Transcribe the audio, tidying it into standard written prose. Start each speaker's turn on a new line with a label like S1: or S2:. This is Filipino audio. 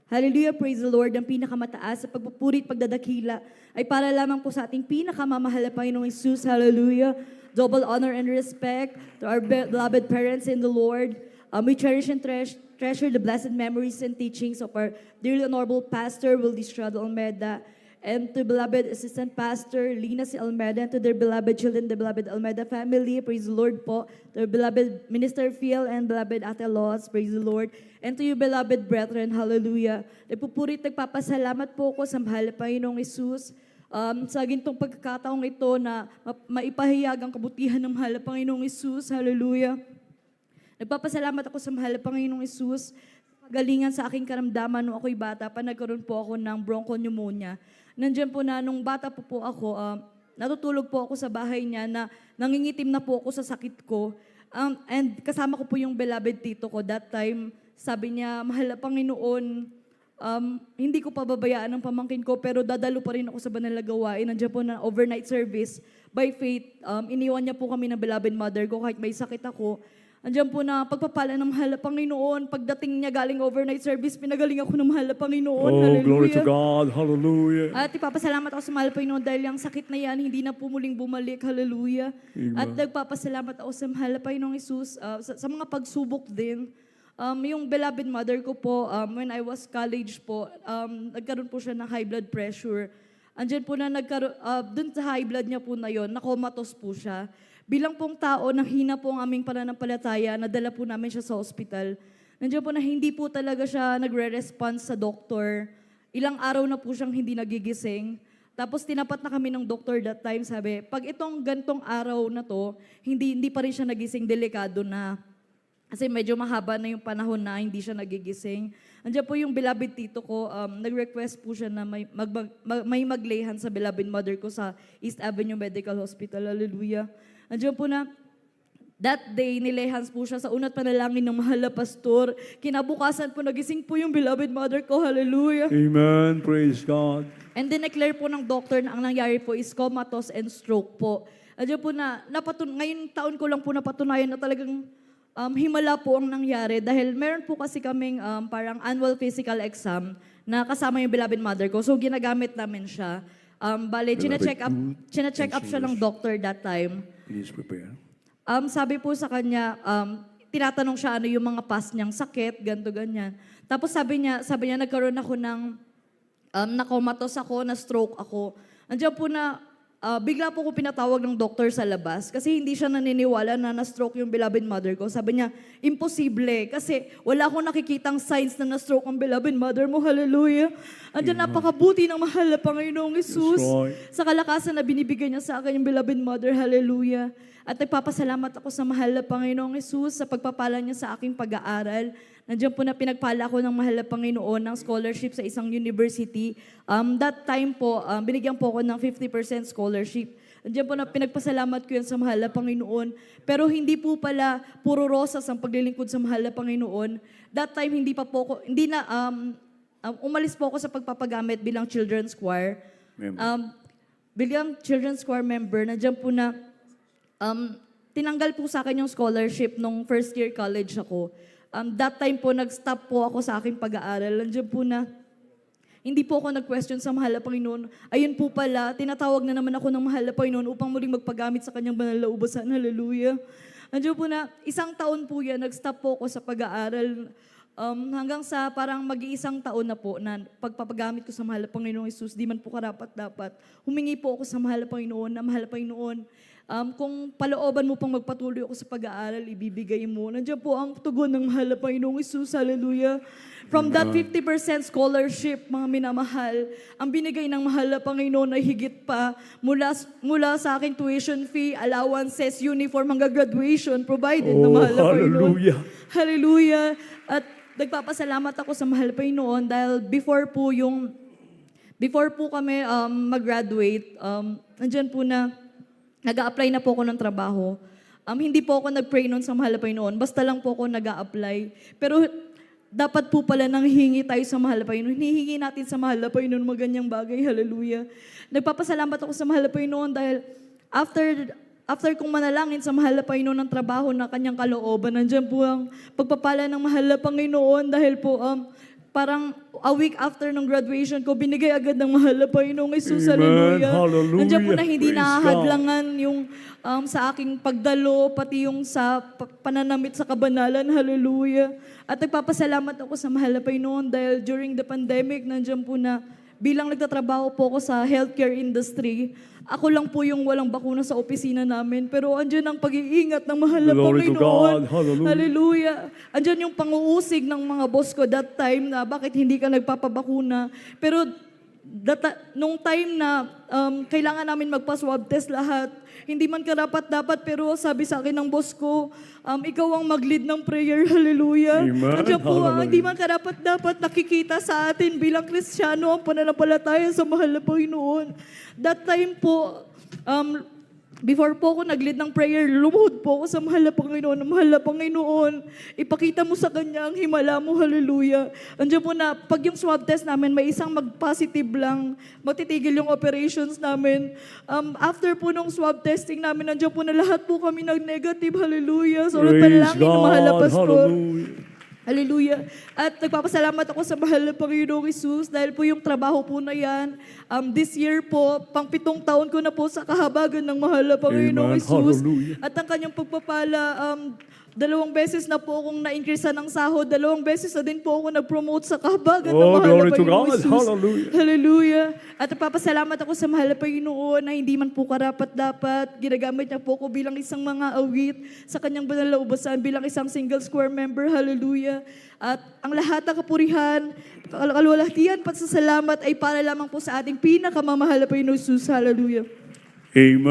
S1: Hallelujah, praise the Lord. Ang pinakamataas sa pagpupuri at pagdadakila ay para lamang po sa ating pinakamamahal na Panginoong Isus. Hallelujah. Double honor and respect to our beloved parents in the Lord. We cherish and treasure the blessed memories and teachings of our dearly honorable pastor, Wildy Strado Almeida, and to beloved assistant pastor, Lina C. Almeida, and to their beloved children, the beloved Almeida family. Praise the Lord po. To their beloved Minister Phil and beloved Ate Lots. Praise the Lord. And to you, beloved brethren, hallelujah. Nagpupurit, nagpapasalamat po ko sa mahal na Panginoong Isus sa gintong pagkakataong ito na maipahayag ang kabutihan ng mahal na Panginoong Isus. Hallelujah. Nagpapasalamat ako sa mahal na Panginoong Isus. Galingan sa aking karamdaman nung ako'y bata pa, nagkaroon po ako ng bronchopneumonia. Nandiyan po na, nung bata po ako, natutulog po ako sa bahay niya na nangingitim na po ako sa sakit ko. And kasama ko po yung beloved tito ko. That time, sabi niya, mahal na Panginoon, hindi ko pababayaan ang pamangkin ko, pero dadalo pa rin ako sa banal na gawain. Nandiyan po na overnight service. By faith, iniwan niya po kami ng beloved mother ko kahit may sakit ako. Andiyan po na pagpapala ng mahal na Panginoon. Pagdating niya galing overnight service, pinagaling ako ng mahal na Panginoon.
S2: Oh,
S1: Hallelujah.
S2: glory to God. Hallelujah.
S1: At ipapasalamat ako sa mahal na Panginoon dahil yung sakit na yan, hindi na po muling bumalik. Hallelujah.
S2: Amen.
S1: At nagpapasalamat ako sa mahal na Panginoong Isus sa mga pagsubok din. Yung beloved mother ko po, when I was college po, nagkaroon po siya ng high blood pressure. Andiyan po na dun sa high blood niya po na yon, nakomatos po siya. Bilang pong tao, nanghina po ang aming pananampalataya, nadala po namin siya sa ospital. Nandiyan po na hindi po talaga siya nagre-response sa doktor. Ilang araw na po siyang hindi nagigising. Tapos tinapat na kami ng doktor that time, sabi, pag itong gantong araw na to, hindi pa rin siya nagising, delikado na. Kasi medyo mahaba na yung panahon na hindi siya nagigising. Andiyan po yung beloved tito ko, nag-request po siya na may maglayhan sa beloved mother ko sa East Avenue Medical Hospital. Hallelujah. Andiyan po na, that day, nilehans po siya sa unat panalangin ng mahal na pastor. Kinabukasan po, nagising po yung beloved mother ko. Hallelujah.
S2: Amen. Praise God.
S1: And then, declare po ng doctor na ang nangyari po is comatose and stroke po. Andiyan po na, ngayon taon ko lang po napatunayan na talagang himala po ang nangyari. Dahil meron po kasi kaming parang annual physical exam na kasama yung beloved mother ko. So, ginagamit namin siya. Bale, china-check up siya ng doctor that time.
S2: Please prepare.
S1: Sabi po sa kanya, tinatanong siya ano yung mga past niyang sakit, ganto ganyan. Tapos sabi niya nagkaroon ako ng nakomatos ako, na stroke ako. Andiyan po na bigla po ko pinatawag ng doktor sa labas kasi hindi siya naniniwala na na-stroke yung beloved mother ko. Sabi niya, imposible kasi wala akong nakikitang signs na na-stroke ang beloved mother mo. Hallelujah. Andiyan napakabuti ng mahal na Panginoong Isus sa kalakasan na binibigay niya sa akin yung beloved mother. Hallelujah. At nagpapasalamat ako sa mahal na Panginoong Isus sa pagpapala niya sa aking pag-aaral. Nandiyan po na pinagpala ako ng mahal na Panginoon ng scholarship sa isang university. That time po, binigyan po ako ng 50% scholarship. Nandiyan po na pinagpasalamat ko yan sa mahal na Panginoon. Pero hindi po pala puro rosas ang paglilingkod sa mahal na Panginoon. That time umalis po ako sa pagpapagamit bilang children's choir. Bilang children's choir member, nandiyan po na tinanggal po sa akin yung scholarship nung first year college ako. That time po, nag-stop po ako sa aking pag-aaral. Nandiyan po na, hindi po ako nag-question sa mahal na Panginoon. Ayun po pala, tinatawag na naman ako ng mahal na Panginoon upang muling magpagamit sa kanyang banal na ubasan. Hallelujah. Nandiyan po na, isang taon po yan, nag-stop po ako sa pag-aaral. Hanggang sa parang mag-iisang taon na po na pagpapagamit ko sa mahal na Panginoong Isus, di man po karapat-dapat. Humingi po ako sa mahal na Panginoon na mahal na Panginoon, kung palooban mo pang magpatuloy ako sa pag-aaral, ibibigay mo. Nandiyan po ang tugon ng mahal na Panginoong Isus. Hallelujah. From that 50% scholarship, mga minamahal, ang binigay ng mahal na Panginoon ay higit pa mula sa aking tuition fee, allowances, uniform, hanggang graduation, provided ng mahal na Panginoon.
S2: Hallelujah.
S1: Hallelujah. At nagpapasalamat ako sa mahal na Panginoon dahil before po kami mag-graduate, nandiyan po na, nag-a-apply na po ako ng trabaho. Hindi po ako nag-pray noon sa mahal na Panginoon. Basta lang po ako nag-a-apply. Pero dapat po pala nang hingi tayo sa mahal na Panginoon. Hinihingi natin sa mahal na Panginoon maganyang bagay. Hallelujah. Nagpapasalamat ako sa mahal na Panginoon dahil after kong manalangin sa mahal na Panginoon ng trabaho na kanyang kalooban, nandiyan po ang pagpapala ng mahal na Panginoon dahil po parang a week after ng graduation ko, binigay agad ng mahal na Panginoong Jesus.
S2: Amen.
S1: Hallelujah.
S2: Hallelujah.
S1: Nandiyan po na hindi
S2: Praise
S1: nahahadlangan yung sa aking pagdalo, pati yung sa pananamit sa kabanalan. Hallelujah. At nagpapasalamat ako sa mahal na Panginoon dahil during the pandemic, nandiyan po na bilang nagtatrabaho po ako sa healthcare industry, ako lang po yung walang bakuna sa opisina namin. Pero andyan ang pag-iingat ng mahal na
S2: Glory to
S1: Panginoon.
S2: God. Hallelujah.
S1: Hallelujah. Andyan yung panguusig ng mga boss ko that time na bakit hindi ka nagpapabakuna. Pero nung time na kailangan namin magpa-swab test lahat, hindi man karapat-dapat, pero sabi sa akin ng boss ko, ikaw ang mag-lead ng prayer. Hallelujah.
S2: Amen.
S1: Andiyan po,
S2: Hallelujah.
S1: hindi man karapat-dapat nakikita sa atin bilang Kristiyano ang pananampalataya sa mahal na Panginoon. That time po, before po ako nag-lead ng prayer, lumuhod po ako sa mahal na Panginoon. Mahal na Panginoon, ipakita mo sa Kanya ang himala mo. Hallelujah. Andiyan po na, pag yung swab test namin, may isang mag-positive lang, matitigil yung operations namin. After po nung swab testing namin, andiyan po na lahat po kami nag-negative. Hallelujah. So,
S2: Praise
S1: panalangin ng mahal na
S2: God.
S1: pastor.
S2: Hallelujah.
S1: Hallelujah. At nagpapasalamat ako sa mahal na Panginoong Jesus dahil po yung trabaho po na yan, this year po, pang 7 taon ko na po sa kahabagan ng mahal na Panginoong
S2: Amen.
S1: Jesus.
S2: Hallelujah.
S1: At ang kanyang pagpapala, 2 beses na po akong na-increase ng sahod, 2 beses na din po ako nag-promote sa kahabagan ng
S2: Oh,
S1: mahal na
S2: glory to
S1: Panginoong
S2: God.
S1: Jesus.
S2: Hallelujah.
S1: Hallelujah. At nagpapasalamat ako sa mahal na Panginoon na hindi man po karapat-dapat. Ginagamit niya po ako bilang isang mga awit sa kanyang banal na ubasan, bilang isang single square member. Hallelujah. At ang lahat ng kapurihan, kalwalhatian, pagsasalamat ay para lamang po sa ating pinakamamahal na Panginoon Jesus. Hallelujah.
S2: Amen.